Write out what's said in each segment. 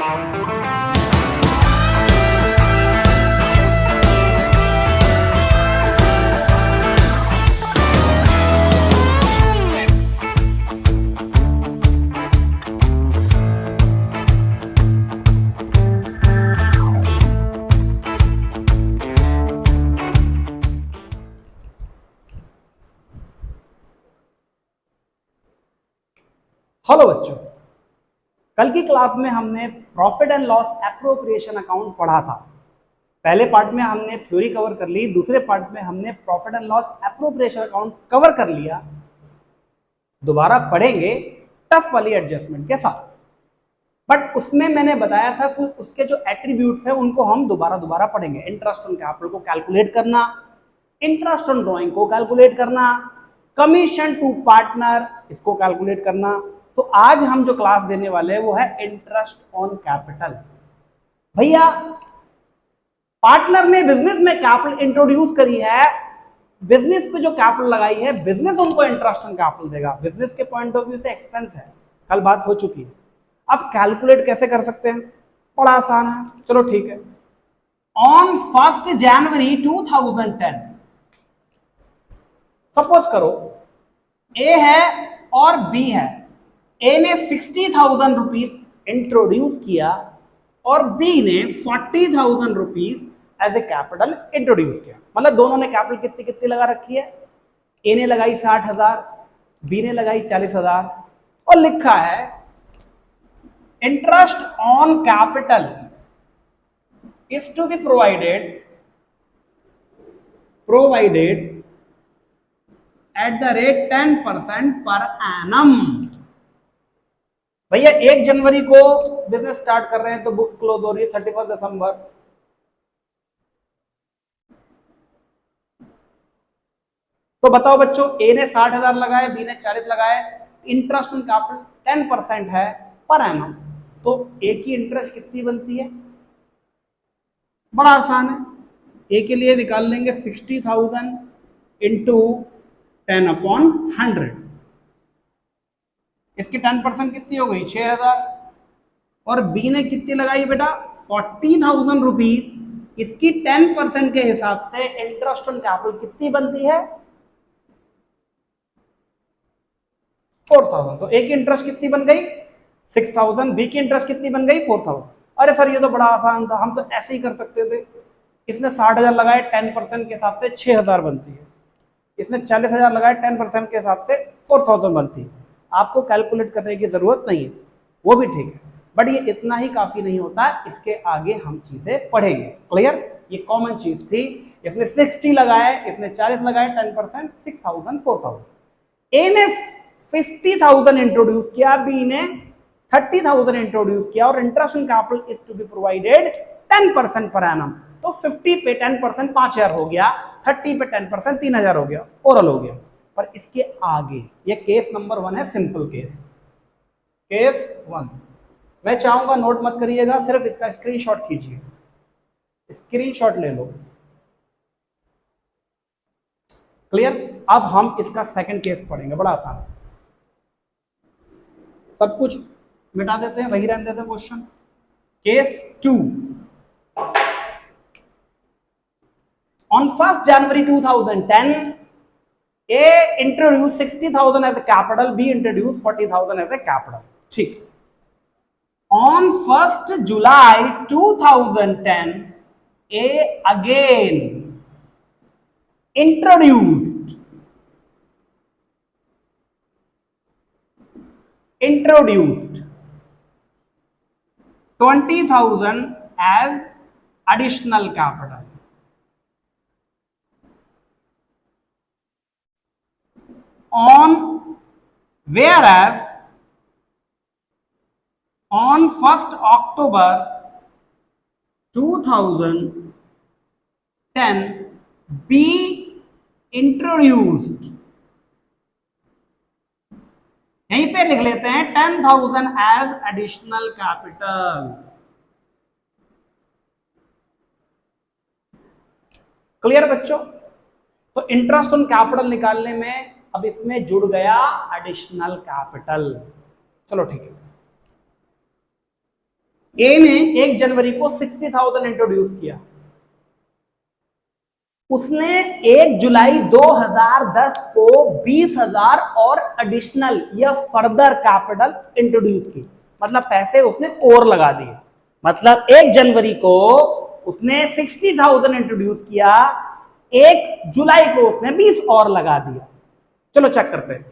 Hello बच्चों, कल की क्लास में हमने profit and loss appropriation account पढ़ा था। पहले पार्ट में हमने थ्योरी कवर कर ली, दूसरे पार्ट में हमने profit and loss appropriation account cover कर लिया। दोबारा पढ़ेंगे टफ वाली एडजस्टमेंट के साथ, बट उसमें मैंने बताया था कि उसके जो एट्रीब्यूट्स हैं उनको हम दोबारा पढ़ेंगे। इंटरेस्ट ऑन कैपिटल को कैलकुलेट करना, इंटरेस्ट ऑन ड्रॉइंग को कैलकुलेट करना, कमीशन टू पार्टनर इसको कैलकुलेट करना। तो आज हम जो क्लास देने वाले हैं वो है इंटरेस्ट ऑन कैपिटल। भैया पार्टनर ने बिजनेस में कैपिटल इंट्रोड्यूस करी है, बिजनेस पे जो कैपिटल लगाई है बिजनेस उनको इंटरेस्ट ऑन कैपिटल देगा। बिजनेस के पॉइंट ऑफ व्यू से एक्सपेंस है, कल बात हो चुकी है। अब कैलकुलेट कैसे कर सकते हैं, बड़ा आसान है, चलो ठीक है। ऑन 1 जनवरी 2010 सपोज करो ए है और बी है। ए ने 60,000 रुपीज इंट्रोड्यूस किया और बी ने 40,000 rupees as a capital introduce किया। मतलब दोनों ने कैपिटल कितनी कितनी लगा रखी है। ए ने लगाई 60,000, बी ने लगाई 40,000 और लिखा है interest on capital is to be provided at the rate 10% per annum. भैया 1 जनवरी को बिजनेस स्टार्ट कर रहे हैं तो बुक्स क्लोज हो रही है 31 दिसंबर। तो बताओ बच्चों, ए ने 60,000 लगाए, बी ने 40 लगाए, इंटरेस्ट ऑन कैपिटल 10% है पर एनम। तो ए की इंटरेस्ट कितनी बनती है, बड़ा आसान है। ए के लिए निकाल लेंगे 60,000 इंटू 10/100। इसकी 10% कितनी हो गई 6,000। और बी ने कितनी लगाई बेटा 40,000 रुपीज। इसकी 10% के हिसाब से इंटरेस्ट ऑन कैपिटल कितनी बनती है 4,000। तो ए की इंटरेस्ट कितनी बन गई 6,000, बी की इंटरेस्ट कितनी बन गई 4,000। अरे सर ये तो बड़ा आसान था, हम तो ऐसे ही कर सकते थे। इसने 60,000 लगाए, 10% के हिसाब से 6,000 बनती है। इसने 40,000 लगाए, 10% के हिसाब से 4,000 बनती है। आपको कैलकुलेट करने की जरूरत नहीं है, वो भी ठीक है, बट ये इतना ही काफी नहीं होता, इसके आगे हम चीजें पढ़ेंगे। क्लियर, ये कॉमन चीज थी। इसने 60 लगाए, इसने 40 लगाए, 10% 6,000 4,000। ए ने 50,000 इंट्रोड्यूस किया, बी ने 30,000 इंट्रोड्यूस किया और interest on capital is to be provided 10% per annum. तो 50 पे 10% 5,000 हो गया, 30 पे 10% 3,000 हो गया, ओरल हो गया। पर इसके आगे ये केस नंबर 1 है, सिंपल केस, केस 1। मैं चाहूंगा नोट मत करिएगा, सिर्फ इसका स्क्रीनशॉट खींचिए, स्क्रीनशॉट ले लो। क्लियर। अब हम इसका सेकंड केस पढ़ेंगे, बड़ा आसान है। सब कुछ मिटा देते हैं, वही रहने देते हैं question. Case 2। On 1st January 2010, A introduced 60,000 as a capital, B introduced 40,000 as a capital. ठीक। On 1st July 2010, A again introduced 20,000 as additional capital. Whereas on 1st October 2010, B introduced, यहीं पे लिख लेते हैं 10,000 as additional capital। क्लियर बच्चों। तो interest on capital निकालने में अब इसमें जुड़ गया एडिशनल कैपिटल। चलो ठीक है, ए ने 1 जनवरी को 60,000 इंट्रोड्यूस किया, उसने 1 जुलाई 2010 को 20,000 और एडिशनल या फर्दर कैपिटल इंट्रोड्यूस की, मतलब पैसे उसने और लगा दिए। मतलब 1 जनवरी को उसने 60,000 इंट्रोड्यूस किया, 1 जुलाई को उसने 20 और लगा दिया। चलो चेक करते हैं।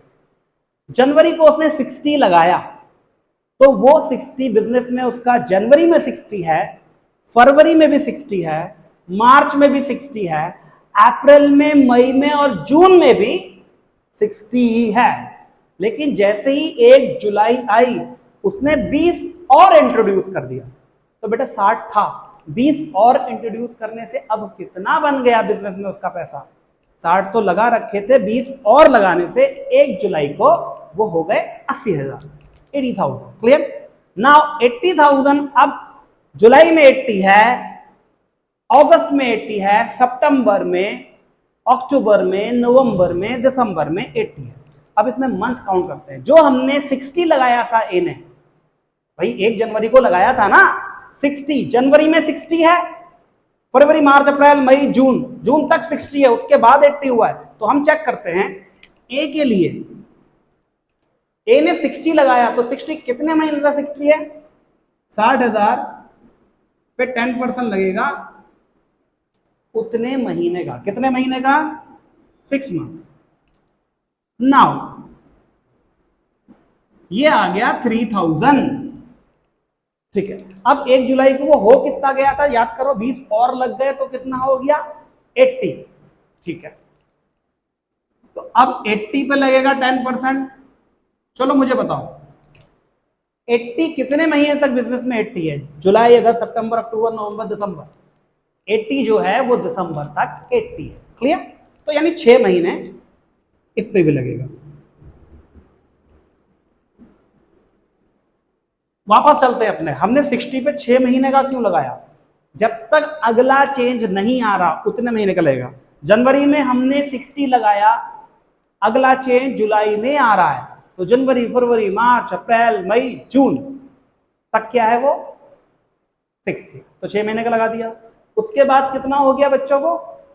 जनवरी को उसने 60 लगाया, तो वो 60 बिजनेस में उसका जनवरी में 60 है, फरवरी में भी 60 है, मार्च में भी 60 है, अप्रैल में, मई में और जून में भी 60 ही है। लेकिन जैसे ही 1 जुलाई आई, उसने 20 और इंट्रोड्यूस कर दिया, तो बेटा 60 था, 20 और इंट्रोड्यूस करने से अब कितना बन गया बिजनेस में उसका पैसा? 60 तो लगा रखे थे, 20 और लगाने से 1 जुलाई को वो हो गए 80,000, 80,000। क्लियर? नाउ 80,000 अब जुलाई में 80 है, अगस्त में 80 है, सितंबर में, अक्टूबर में, नवंबर में, दिसंबर में 80 है। अब इसमें मंथ काउंट करते हैं। जो हमने 60 लगाया था ए ने, भाई 1 जनवरी को लगाया था ना 60, जनवरी में 60 है, फरवरी, मार्च, अप्रैल, मई, जून, जून तक 60 है, उसके बाद 80 हुआ है। तो हम चेक करते हैं ए के लिए। ए ने 60 लगाया, तो 60 कितने महीने का 60 है? 60,000 पे 10% लगेगा, उतने महीने का। कितने महीने का? 6 मंथ। नाउ ये आ गया 3,000। ठीक है, अब 1 जुलाई को वो हो कितना गया था? याद करो, 20 और लग गए तो कितना हो गया? 80। ठीक है, तो अब 80 पे लगेगा 10%। चलो मुझे बताओ, 80 कितने महीने तक बिजनेस में 80 है? जुलाई, अगस्त, सितंबर, अक्टूबर, नवंबर, दिसंबर। 80 जो है वो दिसंबर तक 80 है। क्लियर? तो यानी 6 महीने इस पे भी लगेगा। वापस चलते हैं अपने। हमने 60 पे 6 महीने का क्यों लगाया? जब तक अगला चेंज नहीं आ रहा उतने महीने का लगेगा। जनवरी में हमने 60 लगाया, अगला चेंज जुलाई में आ रहा है, तो जनवरी, फरवरी, मार्च, अप्रैल, मई, जून तक क्या है वो? 60। तो 6 महीने का लगा दिया। उसके बाद कितना हो गया बच्चों को?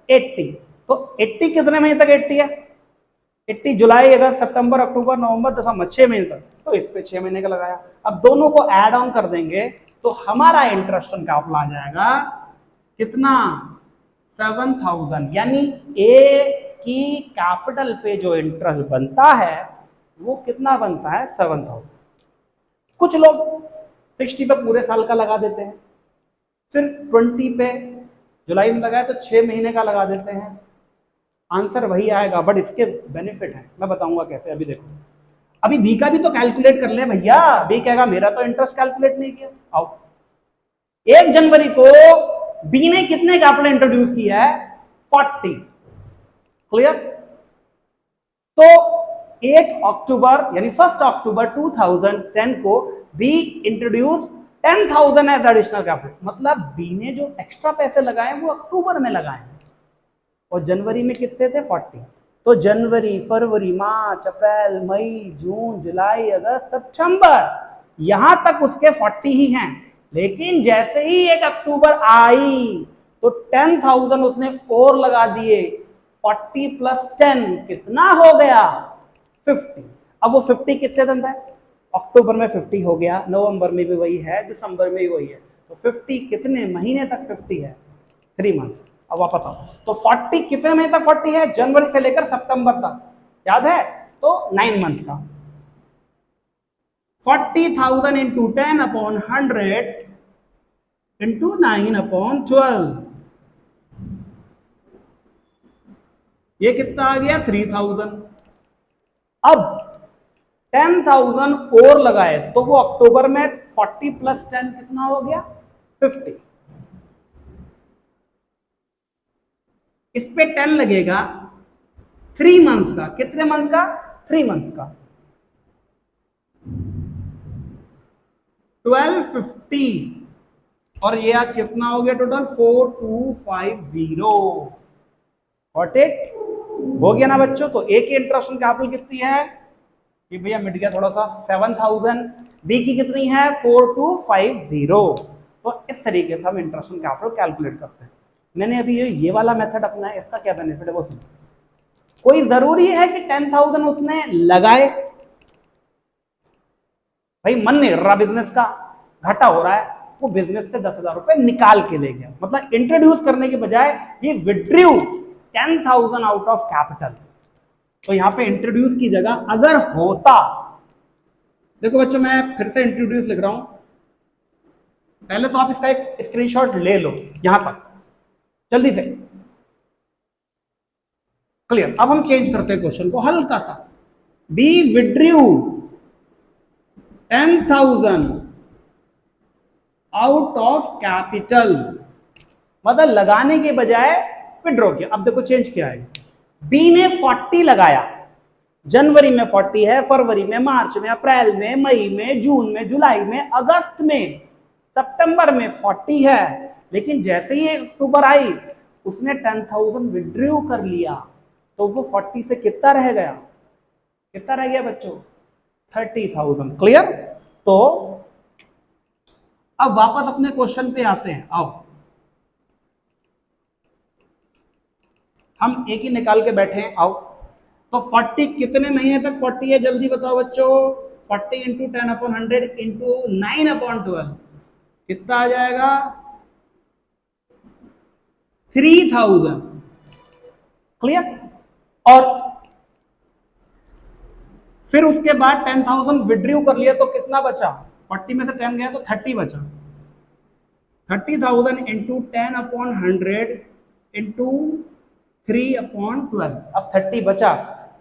80। तो 80 कितने महीने तक 80 है? 80 जुलाई, अगस्त, सितंबर, अक्टूबर, नवंबर, दिसंबर, 6 महीने तक। तो इस पे 6 महीने का लगाया। अब दोनों को ऐड ऑन कर देंगे तो हमारा इंटरेस्ट ऑन कैपिटल आ जाएगा कितना? 7,000। यानी ए की कैपिटल पे जो इंटरेस्ट बनता है वो कितना बनता है? 7,000। कुछ लोग 60 पे पूरे साल का लगा देते हैं, फिर 20 पे जुलाई में लगाया तो 6 महीने का लगा देते हैं। आंसर वही आएगा, बट इसके बेनिफिट है, मैं बताऊंगा कैसे। अभी देखो, अभी बी का भी तो कैलकुलेट कर ले भैया। बी कहेगा मेरा तो इंटरेस्ट कैलकुलेट नहीं किया। आओ, 1 जनवरी को बी ने कितने कैपिटल इंट्रोड्यूस किया है? 40। क्लियर? तो 1 अक्टूबर यानी 1 अक्टूबर 2010 को B introduce 10,000 as additional capital. मतलब बी ने जो एक्स्ट्रा पैसे लगाए वो अक्टूबर में लगाए हैं, और जनवरी में कितने थे? 40। तो जनवरी, फरवरी, मार्च, अप्रैल, मई, जून, जुलाई, अगस्त, सितंबर, यहां तक उसके 40 ही हैं। लेकिन जैसे ही 1 अक्टूबर आई तो 10,000 उसने और लगा दिए। 40 प्लस 10 कितना हो गया? 50। अब वो 50 कितने दिन था? अक्टूबर में 50 हो गया, नवंबर में भी वही है, दिसंबर में भी वही है। तो 50 कितने महीने तक 50 है? 3 मंथ्स। अब वापस आओ, तो 40 कितने महीने तक 40 है? जनवरी से लेकर सितंबर तक, याद है? तो 9 मंथ का। 40,000 इंटू 10 अपॉन 100 इंटू 9 अपॉन 12, ये कितना आ गया? 3,000। अब 10,000 और लगाए तो वो अक्टूबर में 40 प्लस 10 कितना हो गया? 50। इस पे 10 लगेगा 3 मंथ्स का। कितने मंथ का? 3 मंथ्स का। 1250, और ये कितना हो गया टोटल? 4250। Got it? हो गया ना बच्चों? तो ए की इंटरेस्ट ऑन कैपिटल कितनी है? कि भैया मिट गया थोड़ा सा 7000, बी की कितनी है 4250। तो इस तरीके से हम इंटरेस्ट ऑन कैपिटल कैलकुलेट करते हैं। मैंने अभी ये वाला मेथड अपना है, इसका क्या बेनिफिट है वो सुनो। कोई जरूरी है कि 10,000 उसने लगाए, भाई मन नहीं कर रहा बिजनेस का, घाटा हो रहा है, वो बिजनेस से 10,000 रुपए निकाल के ले गया, मतलब इंट्रोड्यूस करने के बजाय ये विड्रू 10,000 आउट ऑफ कैपिटल। तो यहां पे इंट्रोड्यूस की जगह अगर होता, देखो बच्चों मैं फिर से इंट्रोड्यूस लिख रहा हूं, पहले तो आप इसका एक स्क्रीनशॉट ले लो यहां तक जल्दी से। क्लियर। अब हम चेंज करते हैं क्वेश्चन को हल्का सा। B withdrew 10,000 out of capital, मतलब लगाने के बजाय विड्रॉ किया। अब देखो चेंज किया है, बी ने 40 लगाया, जनवरी में 40 है, फरवरी में, मार्च में, अप्रैल में, मई में, जून में, जुलाई में, अगस्त में, सितंबर में 40 है, लेकिन जैसे ही अक्टूबर आई उसने 10,000 विड्रॉ कर लिया, तो वो 40 से कितना रह गया, कितना रह गया बच्चों 30,000। क्लियर। तो अब वापस अपने क्वेश्चन पे आते हैं, आओ हम एक ही निकाल के बैठे हैं, आओ। तो 40 कितने महीने तक 40 है जल्दी बताओ बच्चों, 40 इंटू 10/100 इंटू 9/12 कितना आ जाएगा 3,000। क्लियर। और फिर उसके बाद 10,000 विड्रू कर लिया तो कितना बचा, 40 में से 10 गया तो 30 बचा, 30,000 इंटू 10/100 इंटू 3/12, अब 30 बचा।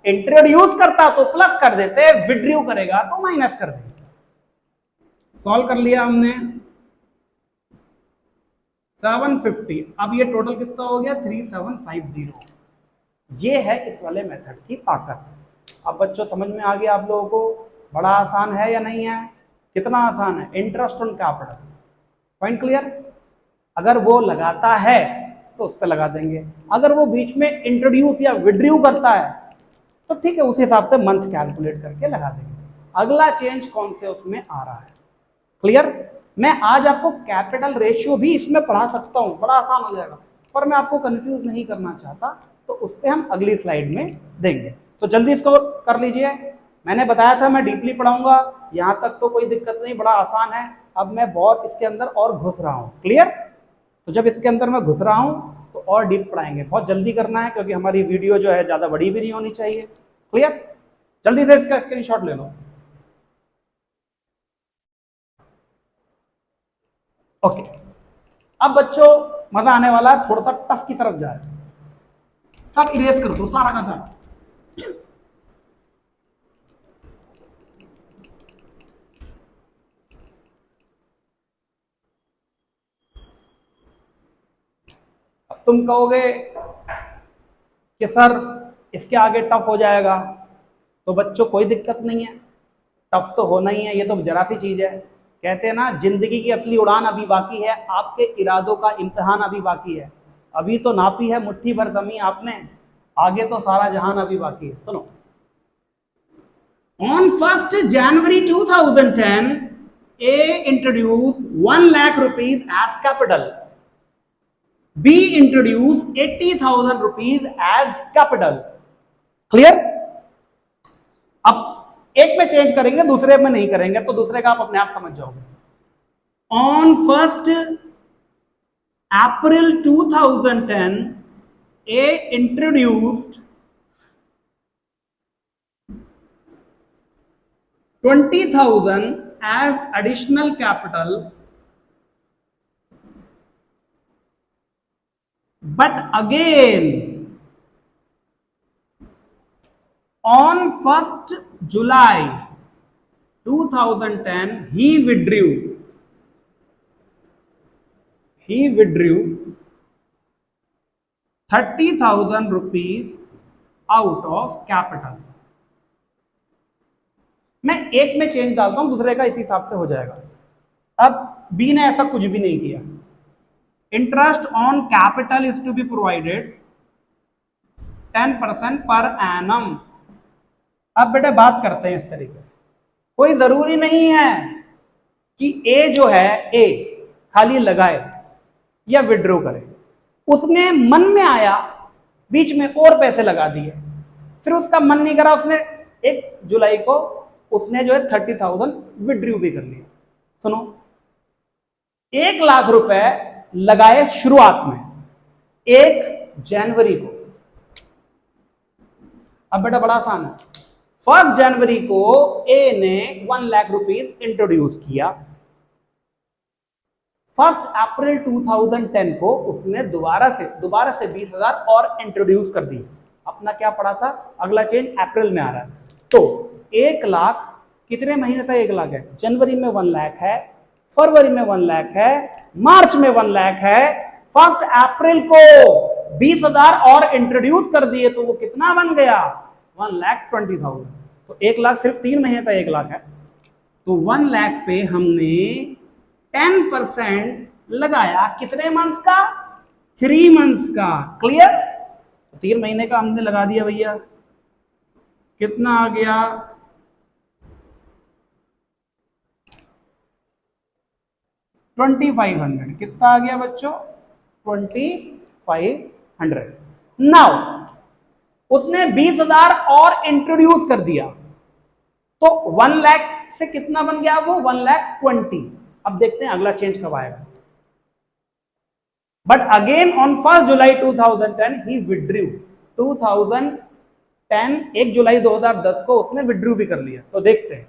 इंट्रोड्यूस करता तो प्लस कर देते, विड्रू करेगा तो माइनस कर देंगे। सॉल्व कर लिया हमने 750, अब ये टोटल कितना हो गया 3750। ये है इस वाले मेथड की ताकत। अब बच्चों समझ में आ गया आप लोगों को, बड़ा आसान है या नहीं है, कितना आसान है, interest on capital. Point clear. अगर वो लगाता है तो उस पर लगा देंगे, अगर वो बीच में इंट्रोड्यूस या विड्रू करता है तो ठीक है उस हिसाब से मंथ कैलकुलेट करके लगा देंगे। अगला चेंज कौन से उसमें आ रहा है, क्लियर। मैं आज आपको कैपिटल रेशियो भी इसमें पढ़ा सकता हूं, बड़ा आसान हो जाएगा, पर मैं आपको कंफ्यूज नहीं करना चाहता, तो उस पर हम अगली स्लाइड में देंगे। तो जल्दी इसको कर लीजिए, मैंने बताया था मैं डीपली पढ़ाऊंगा, यहां तक तो कोई दिक्कत नहीं, बड़ा आसान है। अब मैं बहुत इसके अंदर और घुस रहा हूं, क्लियर। तो जब इसके अंदर मैं घुस रहा हूं तो और डीप पढ़ाएंगे, बहुत जल्दी करना है क्योंकि हमारी वीडियो जो है ज्यादा बड़ी भी नहीं होनी चाहिए। क्लियर। जल्दी से इसका स्क्रीनशॉट ले लो। ओके। अब बच्चों मजा आने वाला है, थोड़ा सा टफ की तरफ जा रहे हैं, सब इरेज कर दो सारा का सारा। अब तुम कहोगे कि सर इसके आगे टफ हो जाएगा, तो बच्चों कोई दिक्कत नहीं है, टफ तो होना ही है, ये तो जरा सी चीज है। कहते हैं ना जिंदगी की असली उड़ान अभी बाकी है, आपके इरादों का इम्तिहान अभी बाकी है। अभी तो नापी है मुट्ठी भर जमीन आपने, आगे तो सारा जहान अभी बाकी है। सुनो, on 1st January 2010 A introduced 1 lakh rupees as capital, B introduced 80,000 rupees as capital। Clear. अब एक में चेंज करेंगे दूसरे में नहीं करेंगे, तो दूसरे का आप अपने आप समझ जाओगे। On 1st April 2010 A introduced 20,000 as additional capital, but again on 1st July 2010 he withdrew 30,000 rupees out of capital। मैं एक में चेंज डालता हूं, दूसरे का इस हिसाब से हो जाएगा। अब बी ने ऐसा कुछ भी नहीं किया, interest on capital is to be provided 10% per annum अब बेटा बात करते हैं इस तरीके से, कोई जरूरी नहीं है कि ए जो है ए खाली लगाए या विड्रॉ करे, उसने मन में आया बीच में और पैसे लगा दिए, फिर उसका मन नहीं करा, उसने 1 जुलाई को उसने जो है 30,000 विड्रॉ भी कर लिया। सुनो, 1 लाख रुपए लगाए शुरुआत में 1 जनवरी को। अब बेटा बड़ा आसान है, 1 जनवरी को ए ने 1 लाख रुपीस इंट्रोड्यूस किया, 1 अप्रैल 2010 को उसने दोबारा से 20,000 और इंट्रोड्यूस कर दी। अपना क्या पड़ा था, अगला चेंज अप्रैल में आ रहा है, तो 1 लाख कितने महीने तक 1 लाख है, जनवरी में 1 लाख है, फरवरी में 1 लाख है, मार्च में 1 लाख है, 1 अप्रैल को 20,000 और इंट्रोड्यूस कर दिए तो वो कितना बन गया, 1,20,000। तो 1 लाख सिर्फ 3 महीने तक 1 लाख है, तो 1 लाख पे हमने 10% लगाया, कितने मंथ्स का, 3 मंथ्स का। क्लियर, 3 महीने का हमने लगा दिया भैया, कितना आ गया, 2500। कितना आ गया बच्चों, 2500। नाउ उसने 20,000 और इंट्रोड्यूस कर दिया, तो 1 लाख से कितना बन गया वो, 1,20,000। अब देखते हैं अगला चेंज कब आएगा। But again on 1 July 2010 he withdrew 2010, 1 जुलाई 2010 को उसने विड्रू भी कर लिया। तो देखते हैं,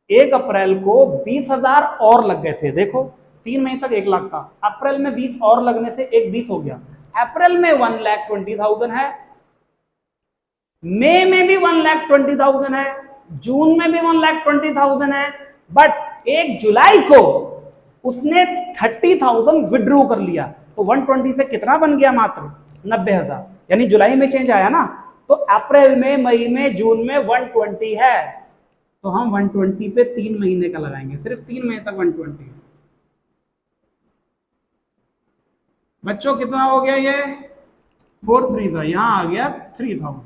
1 अप्रैल को 20,000 और लग गए थे, देखो 3 महीने तक 1 लाख था, अप्रैल में 20 और लगने से 20 हो गया, अप्रैल में 1,20,000 है, मई में भी 1,20,000 है, जून में भी 1,20,000 है, बट 1 जुलाई को उसने 30,000 विड्रॉ कर लिया, तो 120 से कितना बन गया, मात्र 90,000। यानी जुलाई में चेंज आया ना, तो अप्रैल में, मई में, जून में 120 है, तो हम 120 पे 3 महीने का लगाएंगे, सिर्फ 3 महीने तक 120। बच्चों कितना हो गया ये, 4 3 यहां आ गया 3,000।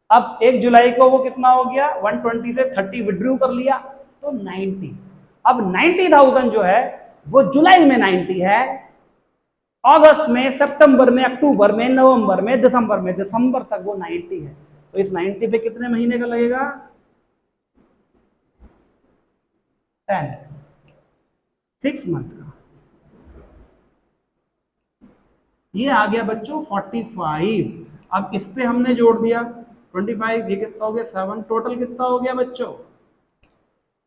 अब 1 जुलाई को वो कितना हो गया, 120 से 30 विड्रॉ कर लिया, तो 90। अब 90,000 जो है वो जुलाई में 90 है, अगस्त में, सितंबर में, अक्टूबर में, नवंबर में, दिसंबर तक वो 90 है। तो इस 90 पे कितने महीने का लगेगा, 6 मंथ का। ये आ गया बच्चों 45। अब इस पे हमने जोड़ दिया 25, ये कितना हो गया 7, टोटल कितना हो गया बच्चों,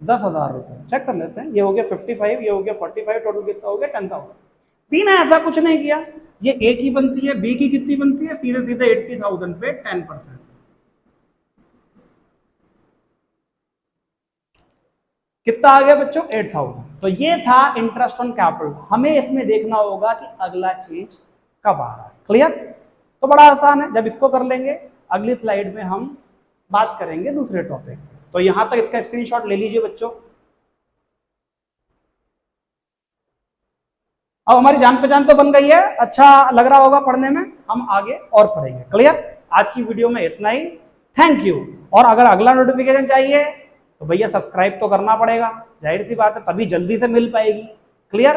10,000 रुपए। चेक कर लेते हैं, ये हो गया 55, ये हो गया 45, टोटल कितना हो गया 10,000। बी ने ऐसा कुछ नहीं किया, ये ए की बनती है, बी की कितनी बनती है, सीधे सीधे 80,000 पे 10%। कितना आ गया बच्चों, 8,000। तो ये था इंटरेस्ट ऑन कैपिटल। हमें इसमें देखना होगा कि अगला चेंज कब आ रहा है। क्लियर, तो बड़ा आसान है, जब इसको कर लेंगे अगली स्लाइड में हम बात करेंगे दूसरे टॉपिक। तो यहां तक इसका स्क्रीनशॉट ले लीजिए बच्चों। अब हमारी जान पहचान तो बन गई है, अच्छा लग रहा होगा पढ़ने में, हम आगे और पढ़ेंगे। क्लियर, आज की वीडियो में इतना ही, थैंक यू। और अगर अगला नोटिफिकेशन चाहिए तो भैया सब्सक्राइब तो करना पड़ेगा, जाहिर सी बात है, तभी जल्दी से मिल पाएगी। क्लियर।